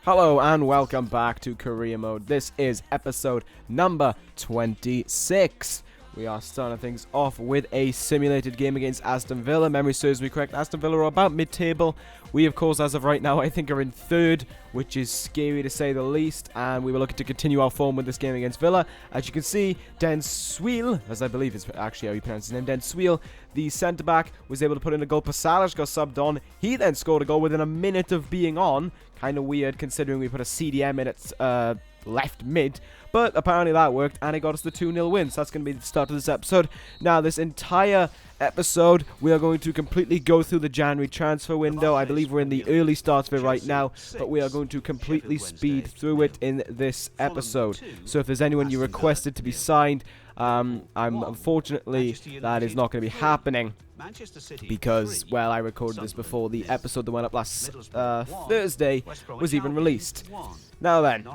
Hello and welcome back to Career Mode. This is episode number 26. We are starting things off with a simulated game against Aston Villa. Memory serves me correct, Aston Villa are about mid-table. We, of course, as of right now, I think are in third, which is scary to say the least. And we were looking to continue our form with this game against Villa. As you can see, Den Swiel, as I believe is actually how you pronounce his name, Den Swiel, the centre-back, was able to put in a goal. Pasalic got subbed on. He then scored a goal within a minute of being on. Kind of weird considering we put a CDM in at left mid, but apparently that worked and it got us the 2-0 win. So that's going to be the start of this episode. Now, this entire episode, we are going to completely go through the January transfer window. I believe we're in the early starts of it right now, but we are going to completely speed through it in this episode. So if there's anyone you requested to be signed, unfortunately, that is not going to be happening. Because, well, I recorded this before the episode that went up last Thursday was even released. Now then,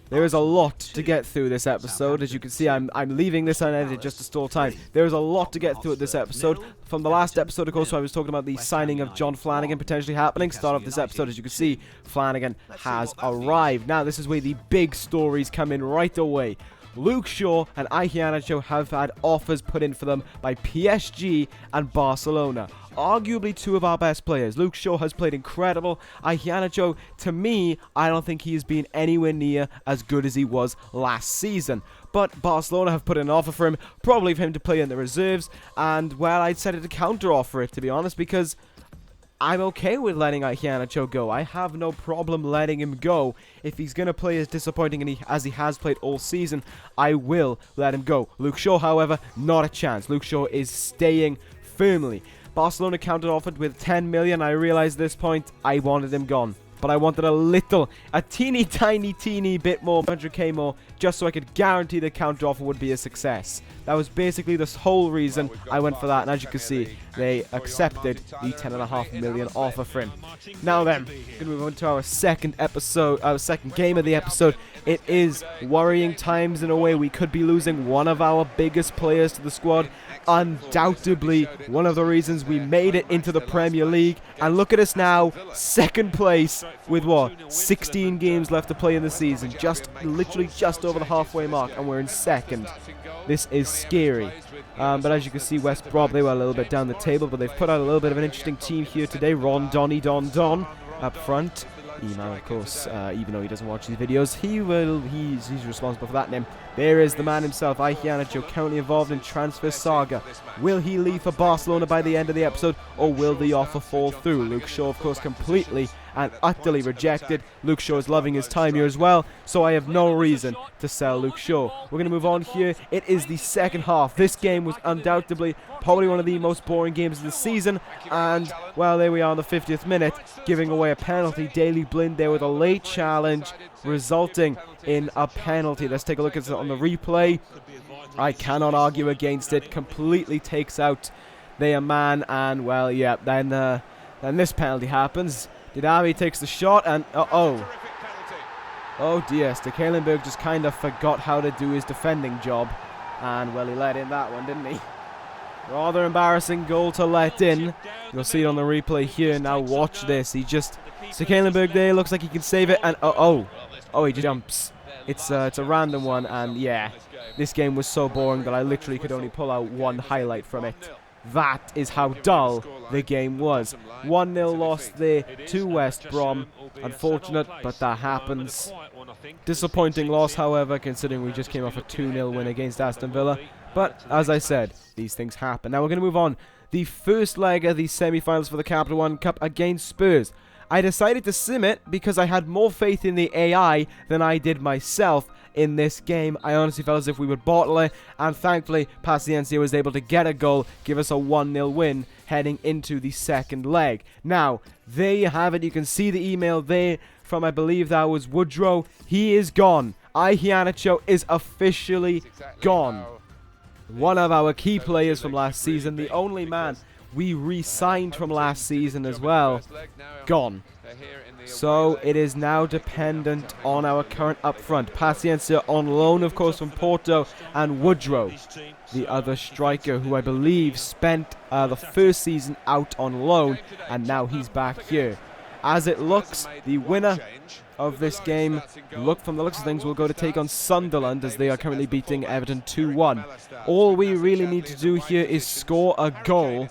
there is a lot to get through this episode. As you can see, I'm leaving this unedited just to stall time. There is a lot to get through at this episode. From the last episode, of course, I was talking about the signing of John Flanagan potentially happening. Start off this episode, as you can see, Flanagan has arrived. Now, this is where the big stories come in right away. Luke Shaw and Iheanacho have had offers put in for them by PSG and Barcelona. Arguably two of our best players. Luke Shaw has played incredible. Iheanacho, to me, I don't think he has been anywhere near as good as he was last season. But Barcelona have put in an offer for him, probably for him to play in the reserves. And, well, I'd set it to counter-offer it, to be honest, because I'm okay with letting Iheanacho go. I have no problem letting him go. If he's going to play as disappointing as he has played all season, I will let him go. Luke Shaw, however, not a chance. Luke Shaw is staying firmly. Barcelona counter-offered with 10 million. I realized at this point I wanted him gone. But I wanted a teeny tiny bit more, 100k more, just so I could guarantee the counter offer would be a success. That was basically the whole reason I went for that, and as you can see, they accepted the 10.5 million offer for him. Now then, we're going to move on to our second game of the episode. It is worrying times in a way. We could be losing one of our biggest players to the squad. Undoubtedly one of the reasons we made it into the Premier League. And look at us now, second place with what? 16 games left to play in the season. Literally just over the halfway mark, and we're in second. This is scary. But as you can see, West Brom, they were a little bit down the table, but they've put out a little bit of an interesting team here today. Ron Donny Don Don up front. E-Man, of course, even though he doesn't watch these videos, he's responsible for that name. There is the man himself, Iheanacho, currently involved in transfer saga. Will he leave for Barcelona by the end of the episode, or will the offer fall through? Luke Shaw, of course, completely and utterly rejected. Luke Shaw is loving his time here as well, so I have no reason to sell Luke Shaw. We're going to move on here. It is the second half. This game was undoubtedly probably one of the most boring games of the season, and, well, there we are in the 50th minute, giving away a penalty. Daley Blind there with a late challenge, resulting in a penalty. Let's take a look at it on the replay. I cannot argue against it. Completely takes out their man, and, well, yeah, then this penalty happens. Didavi takes the shot, and oh dear, Stekelenburg just kind of forgot how to do his defending job, and, well, he let in that one, didn't he? Rather embarrassing goal to let in. You'll see it on the replay here. Now watch this. Stekelenburg there, looks like he can save it, and he jumps. It's a random one, and yeah, this game was so boring that I literally could only pull out one highlight from it. That is how dull the game was. 1-0 loss there to West Brom. Unfortunate, but that happens. Disappointing loss, however, considering we just came off a 2-0 win against Aston Villa. But, as I said, these things happen. Now we're going to move on. The first leg of the semi-finals for the Capital One Cup against Spurs. I decided to sim it because I had more faith in the AI than I did myself in this game. I honestly felt as if we would bottle it, and thankfully Paciencia was able to get a goal, give us a 1-0 win heading into the second leg. Now, there you have it. You can see the email there from, I believe that was Woodrow. He is gone. Iheanacho is officially gone. One of our key players from last season, the only man we re-signed from last season as well, gone. So it is now dependent on our current up front. Paciencia on loan, of course, from Porto, and Woodrow, the other striker who I believe spent the first season out on loan, and now he's back here. as it looks, the winner of this game, from the looks of things, will go to take on Sunderland, as they are currently beating Everton 2-1. All we really need to do here is score a goal.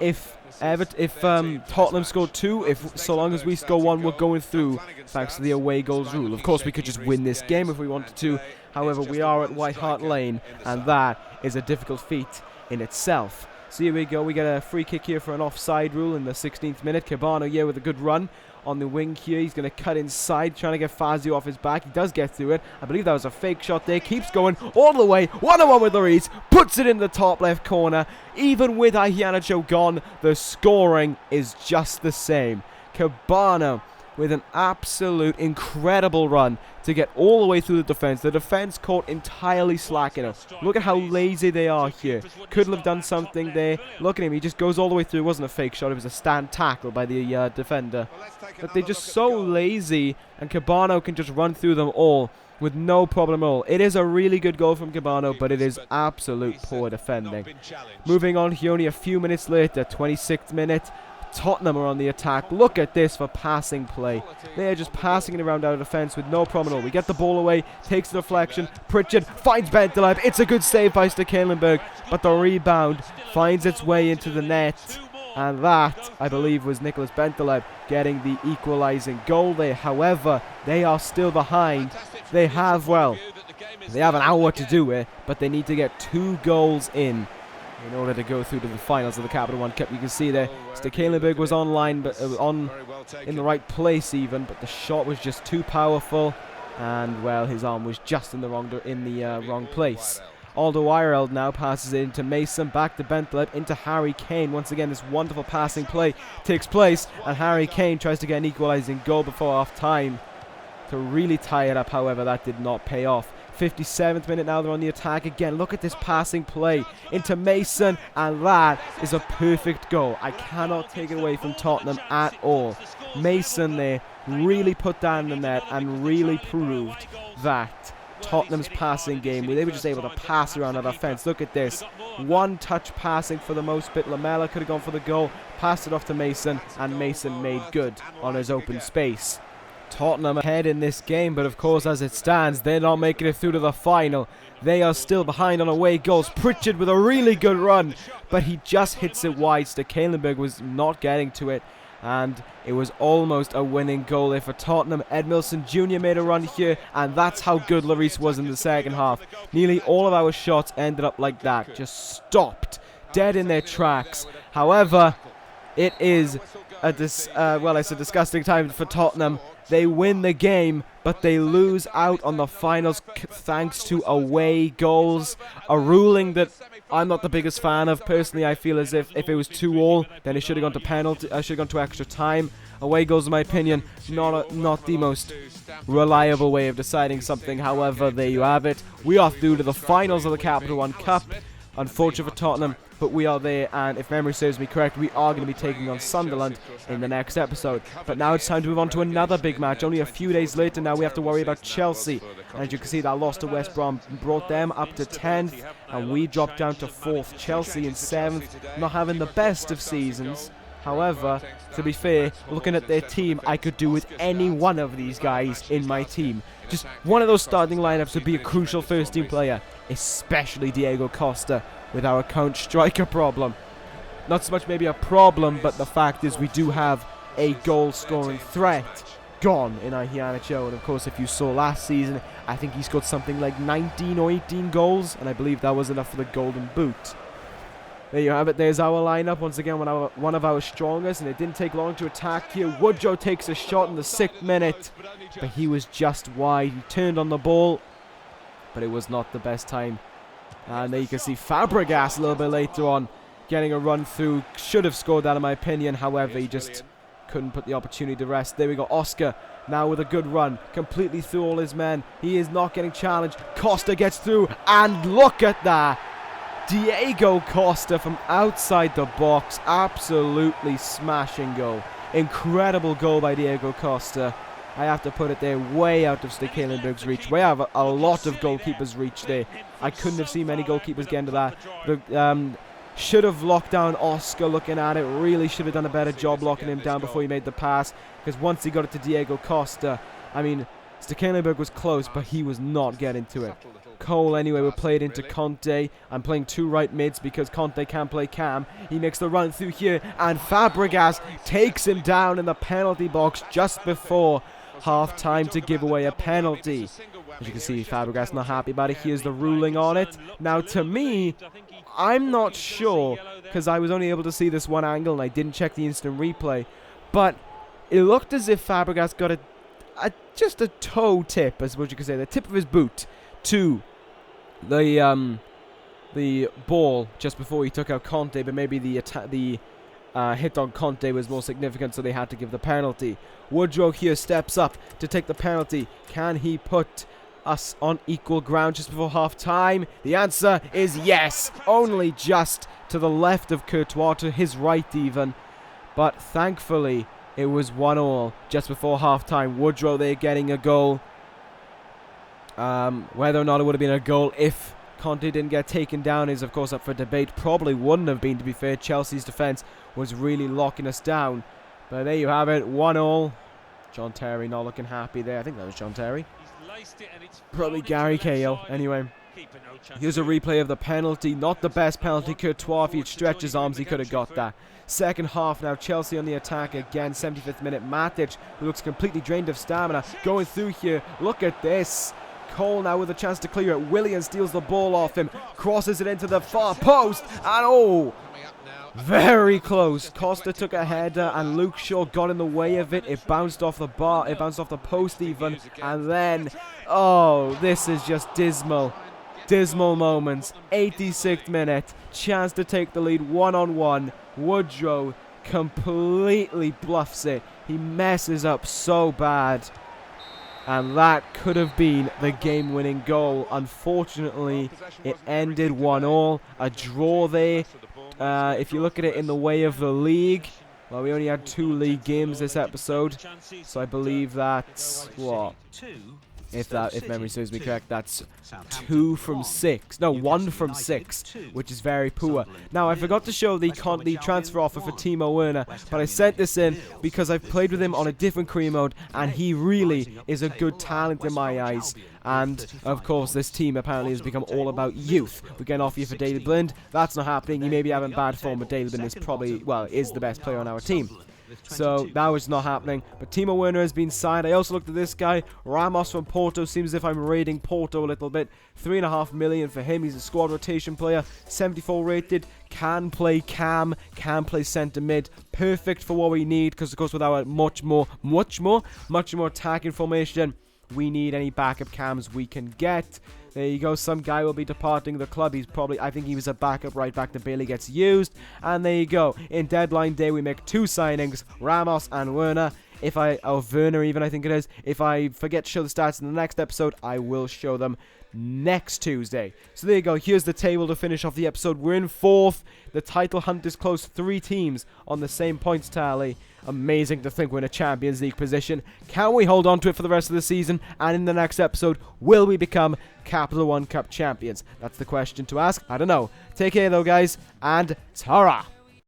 If Tottenham score 2, so long as we score 1, we're going through, thanks to the away goals rule. Of course, we could just win this game if we wanted to. However, we are at White Hart Lane, and that is a difficult feat in itself. So here we go. We get a free kick here for an offside rule in the 16th minute. Cabano here with a good run on the wing here. He's going to cut inside, trying to get Fazio off his back. He does get through it. I believe that was a fake shot there. Keeps going all the way. 1-on-1 with Lloris. Puts it in the top left corner. Even with Iheanacho gone, the scoring is just the same. Cabano with an absolute incredible run to get all the way through the defence. The defence caught entirely slacking him. Look at how lazy they are here. Could have done something there. Look at him, he just goes all the way through. It wasn't a fake shot, it was a stand tackle by the defender. But they're just so lazy, and Cabano can just run through them all with no problem at all. It is a really good goal from Cabano, but it is absolute poor defending. Moving on here, only a few minutes later, 26th minute. Tottenham are on the attack. Look at this for passing play. They are just passing it around our defence with no problem at all. We get the ball away, takes the deflection. Pritchard finds Bentaleb. It's a good save by Stekelenburg, but the rebound finds its way into the net. And that, I believe, was Nicholas Bentaleb getting the equalising goal there. However, they are still behind. They have an hour to do it, but they need to get 2 goals in order to go through to the finals of the Capital One Cup. You can see there, Stekelenburg was online, but in the right place even, but the shot was just too powerful, and well, his arm was just in the wrong place. Alderweireld now passes it into Mason, back to Bentaleb, into Harry Kane. Once again, this wonderful passing play takes place, and Harry Kane tries to get an equalising goal before half time to really tie it up. However, that did not pay off. 57th minute now, they're on the attack again. Look at this passing play into Mason, and that is a perfect goal. I cannot take it away from Tottenham at all. Mason there really put down the net and really proved that Tottenham's passing game, where they were just able to pass around our defence. Look at this. One touch passing for the most bit. Lamela could have gone for the goal, passed it off to Mason, and Mason made good on his open space. Tottenham ahead in this game, but of course, as it stands, they're not making it through to the final. They are still behind on away goals. Pritchard with a really good run, but he just hits it wide. Stekelenburg was not getting to it, and it was almost a winning goal there for Tottenham. Edmilson Jr. made a run here, and that's how good Lloris was in the second half. Nearly all of our shots ended up like that, just stopped dead in their tracks. However, it is a disgusting time for Tottenham. They win the game, but they lose out on the finals thanks to away goals. A ruling that I'm not the biggest fan of. Personally, I feel as if it was 2-2, then it should have gone to penalty. Should have gone to extra time. Away goals, in my opinion, not the most reliable way of deciding something. However, there you have it. We are through to the finals of the Capital One Cup. Unfortunate for Tottenham, but we are there, and if memory serves me correct, we are going to be taking on Sunderland in the next episode. But now it's time to move on to another big match. Only a few days later now, we have to worry about Chelsea. And as you can see, that loss to West Brom brought them up to 10th, and we dropped down to 4th. Chelsea in 7th, not having the best of seasons. However, to be fair, looking at their team, I could do with any one of these guys in my team. Just one of those starting lineups would be a crucial first-team player, especially Diego Costa, with our current striker problem. Not so much maybe a problem, but the fact is we do have a goal-scoring threat gone in Iheanacho. And of course, if you saw last season, I think he scored something like 19 or 18 goals, and I believe that was enough for the Golden Boot. There you have it. There's our lineup. Once again, one of our strongest, and it didn't take long to attack here. Woodrow takes a shot in the 6th minute, but he was just wide. He turned on the ball, but it was not the best time. And there you can see Fabregas a little bit later on getting a run through. Should have scored that, in my opinion. However, he just couldn't put the opportunity to rest. There we go. Oscar now with a good run, completely through all his men. He is not getting challenged. Costa gets through, and look at that. Diego Costa from outside the box, absolutely smashing goal. Incredible goal by Diego Costa. I have to put it there, way out of Stekelenburg's reach. Way out of a lot of goalkeepers' reach there. I couldn't have seen many goalkeepers get into that. Should have locked down Oscar looking at it. Really should have done a better job locking him down before he made the pass. Because once he got it to Diego Costa, I mean, Stekelenburg was close, but he was not getting to it. Cole, anyway, were played into Conte. I'm playing 2 right mids because Conte can't play Cam. He makes the run through here, and Fabregas takes him down in the penalty box just before half-time to give away a penalty. As you can see, Fabregas not happy about it. Here's the ruling on it. Now, to me, I'm not sure, because I was only able to see this one angle and I didn't check the instant replay, but it looked as if Fabregas got just a toe tip, as what you could say, the tip of his boot to the ball just before he took out Conte, but maybe the hit on Conte was more significant, so they had to give the penalty. Woodrow here steps up to take the penalty. Can he put us on equal ground just before half-time? The answer is yes, only just to the left of Courtois, to his right even. But thankfully, it was 1-1 just before half-time. Woodrow there getting a goal. Whether or not it would have been a goal if Conte didn't get taken down is, of course, up for debate. Probably wouldn't have been, to be fair. Chelsea's defence was really locking us down. But there you have it, 1-1. John Terry not looking happy there. I think that was John Terry. Probably Gary Cahill. Anyway, here's a replay of the penalty. Not the best penalty. Courtois, if he'd stretched his arms, he could have got that. Second half now, Chelsea on the attack again. 75th minute, Matic, who looks completely drained of stamina, going through here. Look at this. Cole now with a chance to clear it. Willian steals the ball off him, crosses it into the far post, and oh, very close. Costa took a header and Luke Shaw got in the way of it. It bounced off the bar, it bounced off the post even, and then, oh, this is just dismal. Dismal moments. 86th minute, chance to take the lead 1-on-1. Woodrow completely bluffs it. He messes up so bad. And that could have been the game-winning goal. Unfortunately, it ended 1-1. A draw there. If you look at it in the way of the league, well, we only had 2 league games this episode. So I believe that's, what? If memory serves me correct, that's 2 from 6. No, 1 from 6, which is very poor. Now, I forgot to show the transfer offer for Timo Werner, but I sent this in because I've played with him on a different career mode, and he really is a good talent in my eyes. And, of course, this team apparently has become all about youth. We're getting off you for Daley Blind. That's not happening. He may be having bad form, but Daley Blind is probably, well, is the best player on our team. So that was not happening, but Timo Werner has been signed. I also looked at this guy, Ramos from Porto. Seems as if I'm rating Porto a little bit. 3.5 million for him. He's a squad rotation player, 74 rated, can play cam, can play centre mid. Perfect for what we need, because of course with our much more attacking formation, we need any backup cams we can get. There you go, some guy will be departing the club. He's probably, I think he was a backup right back that barely gets used. And there you go, in deadline day we make 2 signings, Ramos and Werner. Werner even, I think it is. If I forget to show the stats in the next episode, I will show them next Tuesday. So there you go, here's the table to finish off the episode. We're in 4th. The title hunt is close. 3 teams on the same points tally. Amazing to think we're in a Champions League position. Can we hold on to it for the rest of the season? And in the next episode, will we become Capital One Cup champions? That's the question to ask. I don't know. Take care though, guys, and ta-ra!